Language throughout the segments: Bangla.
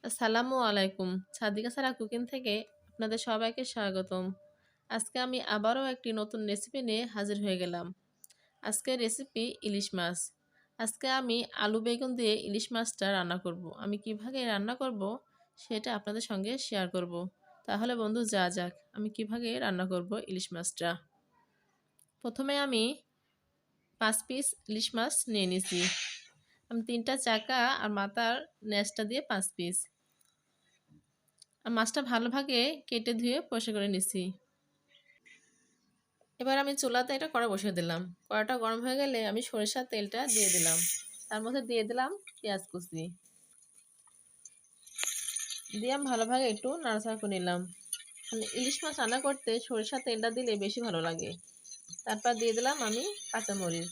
আসসালামু আলাইকুম। সাদিকা সারা কুকিং থেকে আপনাদের সবাইকে স্বাগতম। আজকে আমি আবারও একটি নতুন রেসিপি নিয়ে হাজির হয়ে গেলাম। আজকের রেসিপি ইলিশ মাছ। আজকে আমি আলু বেগুন দিয়ে ইলিশ মাছটা রান্না করব। আমি কিভাবে রান্না করব সেটা আপনাদের সঙ্গে শেয়ার করব। তাহলে বন্ধু যাক আমি কিভাবে রান্না করব ইলিশ মাছটা। প্রথমে আমি 5 পিস ইলিশ মাছ নিয়ে নিছি। আমি 3টা চাকা আর মাথার নেজটা দিয়ে 5 পিস। আর মাছটা ভালোভাবে কেটে ধুয়ে পরিষ্কার করে নিছি। এবার আমি চুলাতে একটা কড়া বসিয়ে দিলাম। কড়াটা গরম হয়ে গেলে আমি সরিষার তেলটা দিয়ে দিলাম। তার মধ্যে দিয়ে দিলাম পেঁয়াজ কুচি। দিয়ে আমি ভালোভাবে একটু নাড়াচাড়া করে নিলাম। ইলিশ মাছ রান্না করতে সরিষার তেলটা দিলে বেশি ভালো লাগে। তারপর দিয়ে দিলাম আমি কাঁচামরিচ।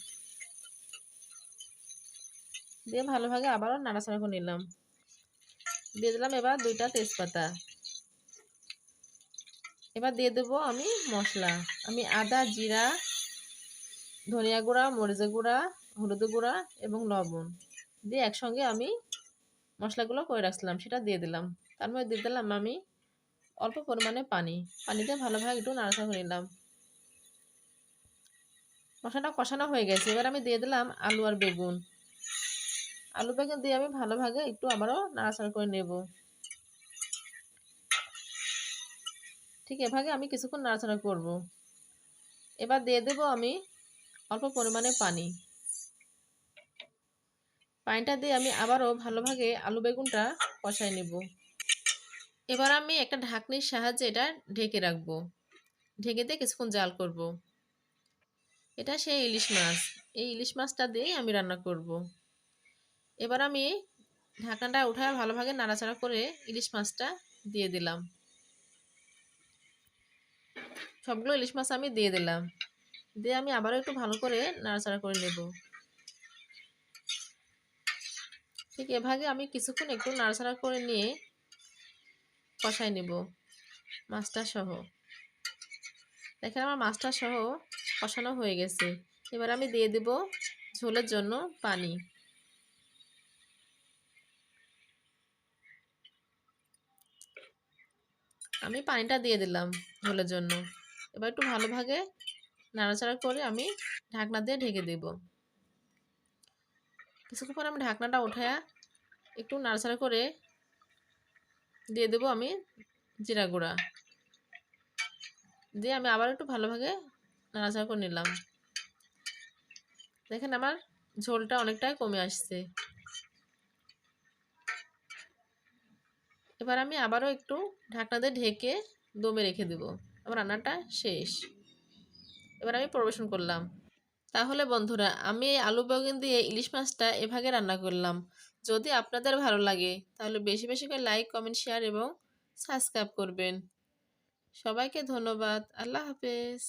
দিয়ে ভালোভাবে আবারও নাড়াচাড়া করে নিলাম। দিয়ে দিলাম এবার 2টা তেজপাতা। এবার দিয়ে দেবো আমি মশলা। আমি আদা, জিরা, ধনিয়া গুঁড়া, মরিচের গুঁড়া, হলুদের গুঁড়া এবং লবণ দিয়ে একসঙ্গে আমি মশলাগুলো করে রাখছিলাম সেটা দিয়ে দিলাম। তার মধ্যে দিয়ে দিলাম আমি অল্প পরিমাণে পানি। পানিতে ভালোভাবে একটু নাড়াচাড়া করে নিলাম। মশলাটা কষানো হয়ে গেছে। এবার আমি দিয়ে দিলাম আলু আর বেগুন। আলু বেগুন দিয়ে আমি ভালোভাবে একটু আবারও নাড়াচাড়া করে নেব। ঠিক এভাবে আমি কিছুক্ষণ নাড়াচাড়া করব। এবার দিয়ে দেব আমি অল্প পরিমাণে পানি। পানিটা দিয়ে আমি আবারও ভালোভাবে আলু বেগুনটা কষাই নেব। এবার আমি একটা ঢাকনির সাহায্যে এটা ঢেকে রাখবো। ঢেকে দিয়ে কিছুক্ষণ জাল করব। এটা সেই ইলিশ মাছ। এই ইলিশ মাছটা দিয়েই আমি রান্না করব। এবার আমি ঢাকনাটা উঠায় ভালোভাবে নাড়াচাড়া করে ইলিশ মাছটা দিয়ে দিলাম। সবগুলো ইলিশ মাছ আমি দিয়ে দিলাম। দিয়ে আমি আবারও একটু ভালো করে নাড়াচাড়া করে নেব। ঠিক এভাবে আমি কিছুক্ষণ একটু নাড়াচাড়া করে নিয়ে কষাই নেব মাছটা সহ। দেখেন আমার মাছটা সহ কষানো হয়ে গেছে। এবার আমি দিয়ে দেব ঝোলের জন্য পানি। আমি পানিটা দিয়ে দিলাম ঝোলের জন্য। এবার একটু ভালোভাবে নাড়াচাড়া করে আমি ঢাকনা দিয়ে ঢেকে দেব। কিছুক্ষণ পর আমি ঢাকনাটা উঠায়া একটু নাড়াচাড়া করে দিয়ে দেব আমি জিরা গুঁড়া। দিয়ে আমি আবার একটু ভালোভাবে নাড়াচাড়া করে নিলাম। দেখেন আমার ঝোলটা অনেকটাই কমে আসছে। এবার আমি আবারও একটু ঢাকনা দিয়ে ঢেকে দমে রেখে দেব। আমার রান্নাটা শেষ। এবার আমি পরিবেশন করলাম। তাহলে বন্ধুরা আমি এই আলু বেগুন দিয়ে ইলিশ মাছটা এভাবে রান্না করলাম। যদি আপনাদের ভালো লাগে তাহলে বেশি বেশি করে লাইক, কমেন্ট, শেয়ার এবং সাবস্ক্রাইব করবেন। সবাইকে ধন্যবাদ। আল্লাহ হাফেজ।